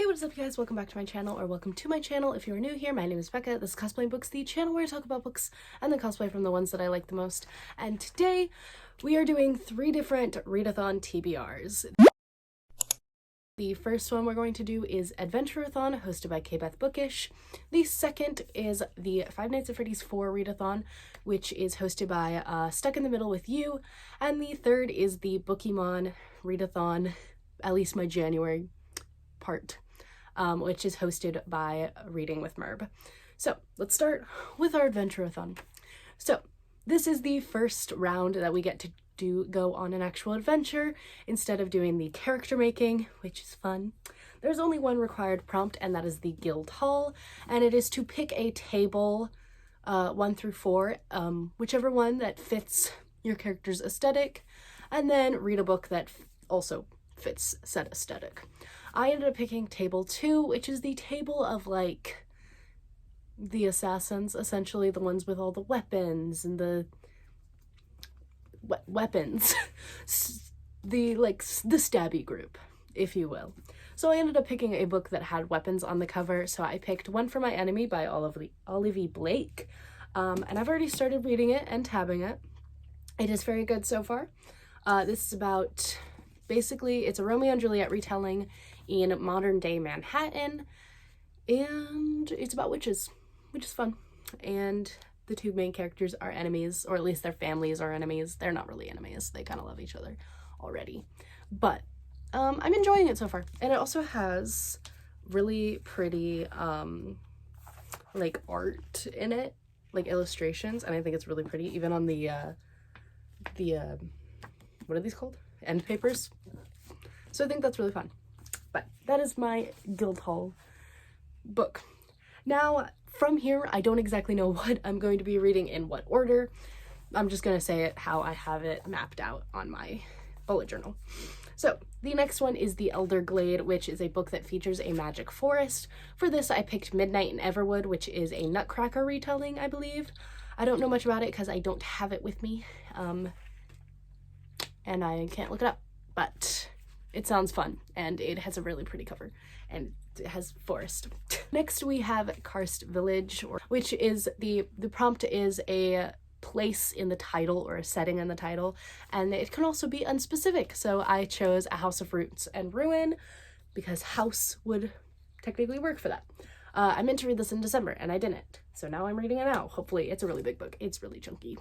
what is up, you guys? Welcome back to my channel, or welcome to my channel if you are new here. My name is Becca. This is Cosplay.and.books, the channel where I talk about books and then cosplay from the ones that I like the most. And today we are doing 3 different Readathon TBRs. The first one we're going to do is Adventurerathon, hosted by K-Beth Bookish. The second is the Five Nights at Freddy's 4 Readathon, which is hosted by Stuck in the Middle with You. And the third is the Bookemon Readathon, at least my January part, which is hosted by Reading with Merb. So let's start with our Adventurerathon. So this is the first round that we get to go on an actual adventure instead of doing the character making, which is fun. There's only one required prompt, and that is the guild hall, and it is to pick a table 1 through 4, whichever one that fits your character's aesthetic, and then read a book that also fits said aesthetic. I ended up picking table 2, which is the table of like the assassins, essentially the ones with all the weapons and the weapons, the stabby group, if you will. So I ended up picking a book that had weapons on the cover, so I picked One for My Enemy by Olivia Blake, and I've already started reading it and tabbing it. It is very good so far. This is about, basically, it's a Romeo and Juliet retelling in modern day Manhattan, and it's about witches, which is fun. And the 2 main characters are enemies, or at least their families are enemies. They're not really enemies. They kind of love each other already. But I'm enjoying it so far. And it also has really pretty like art in it, like illustrations, and I think it's really pretty, even on the what are these called? End papers. So I think that's really fun. But that is my guild hall book. Now, from here, I don't exactly know what I'm going to be reading in what order. I'm just going to say it how I have it mapped out on my bullet journal. So the next one is The Elder Glade, which is a book that features a magic forest. For this, I picked Midnight in Everwood, which is a Nutcracker retelling, I believe. I don't know much about it because I don't have it with me, and I can't look it up, but it sounds fun, and it has a really pretty cover, and it has forest. Next we have Karst Village, which is the prompt is a place in the title or a setting in the title, and it can also be unspecific. So I chose A House of Roots and Ruin because house would technically work for that. I meant to read this in December and I didn't, so now I'm reading it now. Hopefully. It's a really big book. It's really chunky.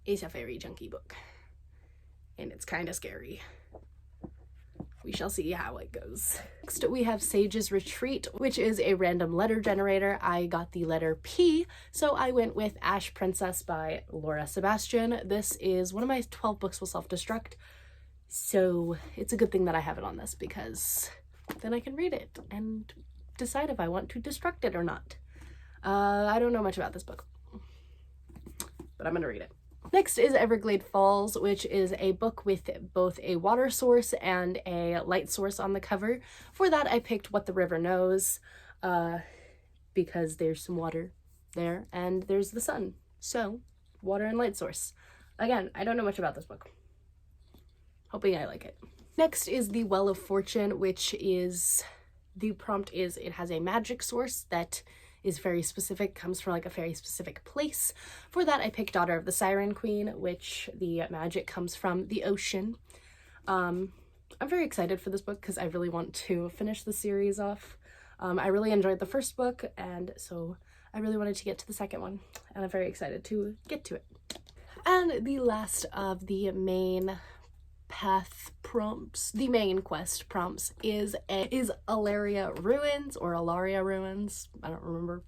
It's a very chunky book, and it's kind of scary. We shall see how it goes. Next, we have Sage's Retreat, which is a random letter generator. I got the letter P, so I went with Ash Princess by Laura Sebastian. This is one of my 12 books will self-destruct, so it's a good thing that I have it on this, because then I can read it and decide if I want to destruct it or not. I don't know much about this book, but I'm gonna read it. Next is Everglade Falls, which is a book with both a water source and a light source on the cover. For that, I picked What the River Knows, because there's some water there and there's the sun. So, water and light source. Again, I don't know much about this book. Hoping I like it. Next is The Well of Fortune, which is, the prompt is it has a magic source that is very specific, comes from like a very specific place. For that, I picked Daughter of the Siren Queen, which the magic comes from the ocean. I'm very excited for this book because I really want to finish the series off. I really enjoyed the first book, and so I really wanted to get to the second one, and I'm very excited to get to it. And the last of the main path prompts, the main quest prompts, is Alaria Ruins, or Alaria Ruins, I don't remember,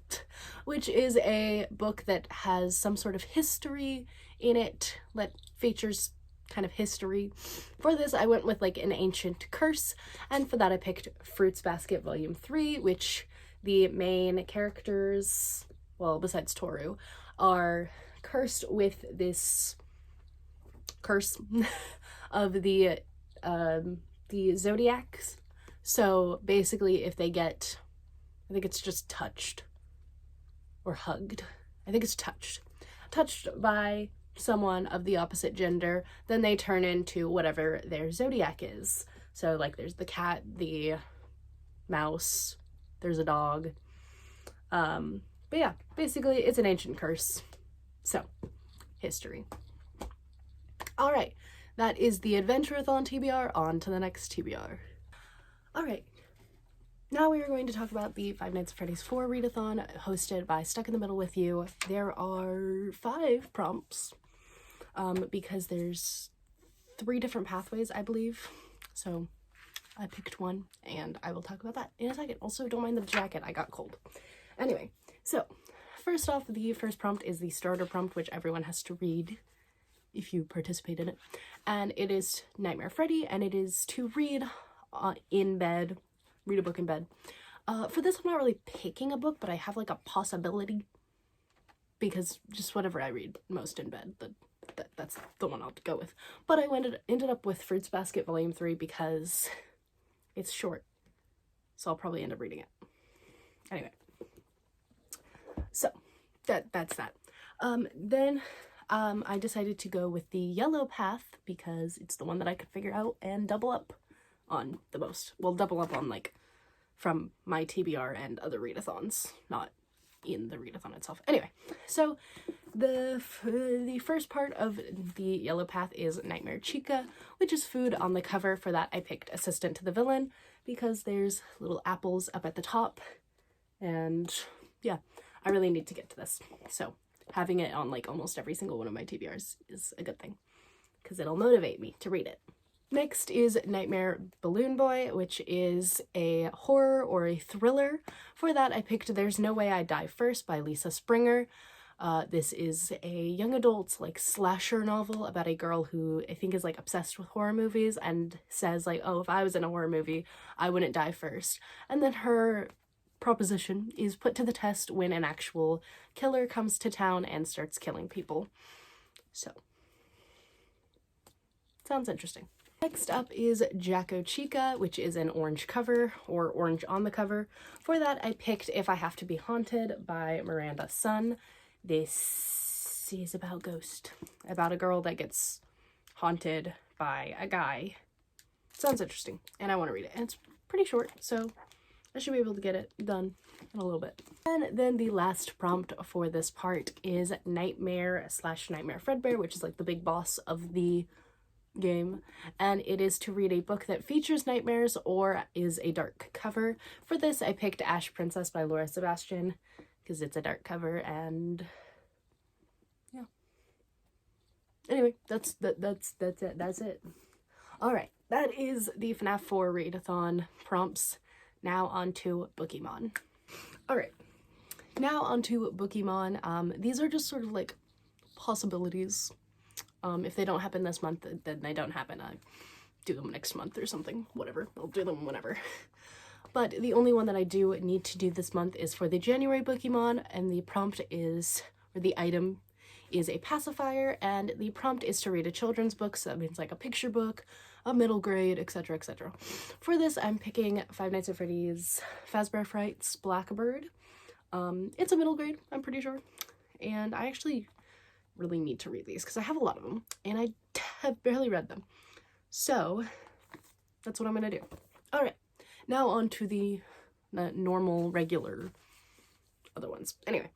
which is a book that has some sort of history in it, that features kind of history. For this, I went with like an ancient curse, and for that I picked Fruits Basket Volume 3, which the main characters, well, besides Toru, are cursed with this curse of the zodiacs. So basically, if they get, I think it's just touched or hugged, I think it's touched by someone of the opposite gender, then they turn into whatever their zodiac is. So like there's the cat, the mouse, there's a dog. But yeah, basically it's an ancient curse. So, history. All right, that is the Adventurerathon TBR. On to the next TBR. All right, now we are going to talk about the Five Nights at Freddy's 4 Readathon, hosted by Stuck in the Middle with You. There are 5 prompts, because there's 3 different pathways, I believe. So I picked one, and I will talk about that in a second. Also, don't mind the jacket, I got cold. Anyway, so first off, the first prompt is the starter prompt, which everyone has to read if you participate in it. And it is Nightmare Freddy, and it is to read in bed, read a book in bed. For this, I'm not really picking a book, but I have like a possibility, because just whatever I read most in bed, that's the one I'll go with. But I ended up with Fruits Basket Volume 3 because it's short, so I'll probably end up reading it. Anyway, so that's that. Then I decided to go with the yellow path because it's the one that I could figure out and double up on the most. Well, double up on, like, from my TBR and other readathons, not in the readathon itself. Anyway, so the first part of the yellow path is Nightmare Chica, which is food on the cover. For that, I picked Assistant to the Villain because there's little apples up at the top, and yeah, I really need to get to this. So having it on like almost every single one of my TBRs is a good thing because it'll motivate me to read it. Next is Nightmare Balloon Boy, which is a horror or a thriller. For that, I picked There's No Way I Die First by Lisa Springer. This is a young adult, like, slasher novel about a girl who I think is, like, obsessed with horror movies and says, like, oh, if I was in a horror movie, I wouldn't die first. And then her proposition is put to the test when an actual killer comes to town and starts killing people. So, sounds interesting. Next up is Jacko Chica, which is an orange cover, or orange on the cover. For that, I picked If I Have to Be Haunted by Miranda Sun. This is about ghost, about a girl that gets haunted by a guy. Sounds interesting, and I want to read it. And it's pretty short, so I should be able to get it done in a little bit. And then the last prompt for this part is Nightmare / Nightmare Fredbear, which is like the big boss of the game, and it is to read a book that features nightmares or is a dark cover. For this, I picked Ash Princess by Laura Sebastian because it's a dark cover, and yeah. Anyway, that's it. All right, that is the FNAF 4 Readathon prompts. Now on to Bookemon. All right, now on to Bookemon. These are just sort of like possibilities. If they don't happen this month, then they don't happen. I do them next month or something. Whatever. I'll do them whenever. But the only one that I do need to do this month is for the January Bookemon, and the prompt is, or the item is a pacifier, and the prompt is to read a children's book, so that means like a picture book, a middle grade, etc., etc. For this, I'm picking Five Nights at Freddy's Fazbear Frights Blackbird. It's a middle grade, I'm pretty sure, and I actually really need to read these because I have a lot of them and I have barely read them. So that's what I'm gonna do. All right, now on to the normal, regular other ones. Anyway,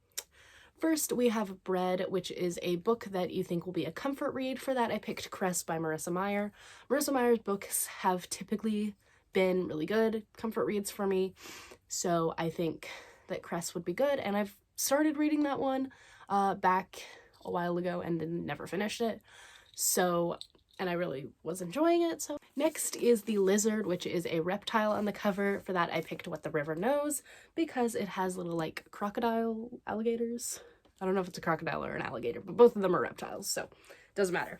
first we have Bread, which is a book that you think will be a comfort read. For that, I picked Cress by Marissa Meyer. Marissa Meyer's books have typically been really good comfort reads for me, so I think that Cress would be good, and I've started reading that one back a while ago and then never finished it, so, and I really was enjoying it. So next is The Lizard, which is a reptile on the cover. For that, I picked What the River Knows because it has little like crocodile alligators. I don't know if it's a crocodile or an alligator, but both of them are reptiles, so it doesn't matter.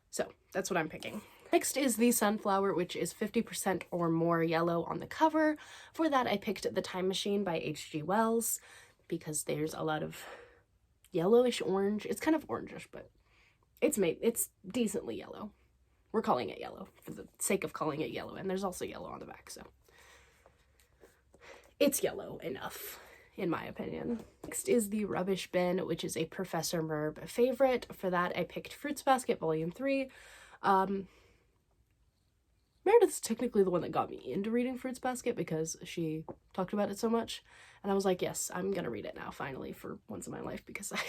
So that's what I'm picking. Next is The Sunflower, which is 50% or more yellow on the cover. For that, I picked The Time Machine by H.G. Wells because there's a lot of yellowish orange. It's kind of orangish, but it's decently yellow. We're calling it yellow for the sake of calling it yellow, and there's also yellow on the back, so it's yellow enough, in my opinion. Next is The Rubbish Bin, which is a Professor Merb favorite. For that, I picked Fruits Basket Volume 3. Meredith's technically the one that got me into reading Fruits Basket because she talked about it so much. And I was like, yes, I'm gonna read it now, finally, for once in my life, because I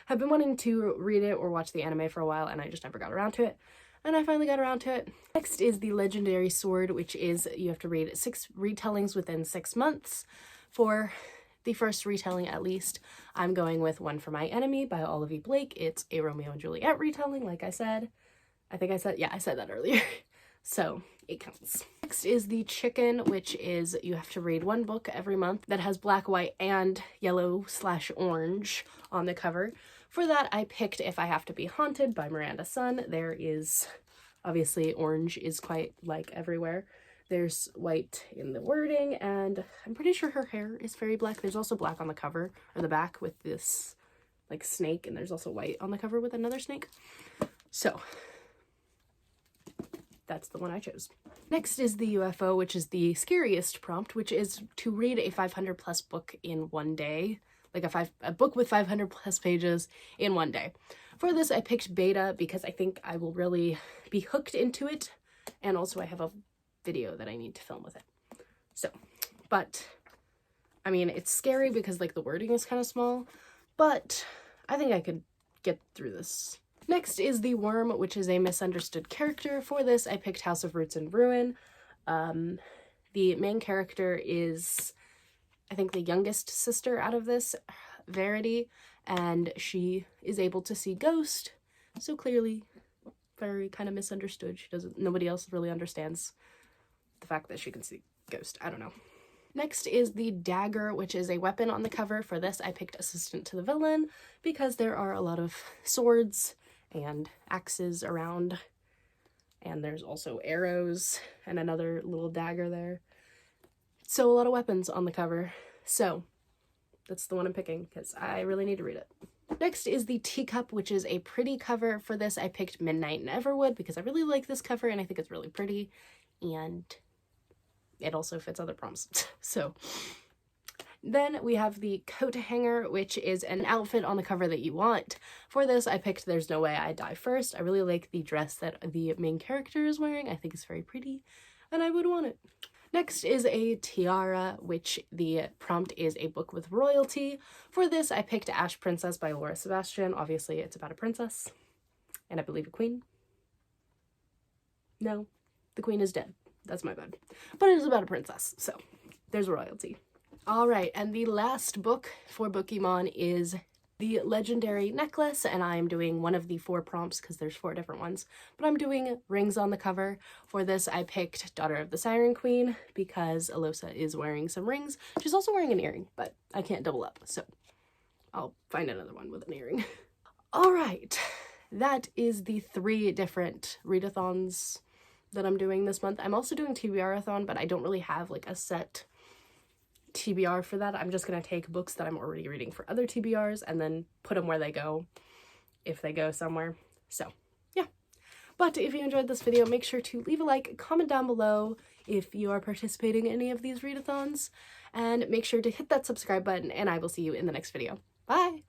have been wanting to read it or watch the anime for a while, and I just never got around to it. And I finally got around to it. Next is The Legendary Sword, which is you have to read 6 retellings within 6 months. For the first retelling, at least, I'm going with One for My Enemy by Olivia Blake. It's a Romeo and Juliet retelling, like I said. I said that earlier. So it counts. Next is The Chicken, which is you have to read 1 book every month that has black, white, and yellow/orange on the cover. For that, I picked If I Have to Be Haunted by Miranda Sun. There is, obviously, orange is quite, like, everywhere. There's white in the wording, and I'm pretty sure her hair is very black. There's also black on the cover, or the back, with this, like, snake, and there's also white on the cover with another snake. So that's the one I chose. Next is The UFO, which is the scariest prompt, which is to read a 500+ book in 1 day. Like a book with 500+ pages in 1 day. For this, I picked Beta because I think I will really be hooked into it. And also I have a video that I need to film with it. So, but, I mean, it's scary because, like, the wording is kind of small. But I think I could get through this. Next is The Worm, which is a misunderstood character. For this, I picked House of Roots and Ruin. The main character is, I think, the youngest sister out of this, Verity, and she is able to see ghost, so clearly very kind of misunderstood. Nobody else really understands the fact that she can see ghost. I don't know. Next is The Dagger, which is a weapon on the cover. For this, I picked Assistant to the Villain because there are a lot of swords and axes around, and there's also arrows and another little dagger there. So a lot of weapons on the cover. So that's the one I'm picking because I really need to read it. Next is The Teacup, which is a pretty cover. For this, I picked Midnight in Everwood because I really like this cover and I think it's really pretty, and it also fits other prompts. So then we have The Coat Hanger, which is an outfit on the cover that you want. For this, I picked There's No Way I Die First. I really like the dress that the main character is wearing. I think it's very pretty and I would want it. Next is a tiara, which the prompt is a book with royalty. For this, I picked Ash Princess by Laura Sebastian. Obviously, it's about a princess, and I believe a queen. No, the queen is dead. That's my bad. But it is about a princess, so there's royalty. All right, and the last book for Bookemon is The Legendary Necklace, and I'm doing one of the 4 prompts because there's 4 different ones, but I'm doing rings on the cover. For this, I picked Daughter of the Siren Queen because Alosa is wearing some rings. She's also wearing an earring, but I can't double up, so I'll find another one with an earring. All right, that is the 3 different readathons that I'm doing this month. I'm also doing TBRathon, but I don't really have, like, a set TBR for that. I'm just gonna take books that I'm already reading for other TBRs and then put them where they go, if they go somewhere. So yeah, but if you enjoyed this video, make sure to leave a like, comment down below if you are participating in any of these readathons, and make sure to hit that subscribe button, and I will see you in the next video. Bye!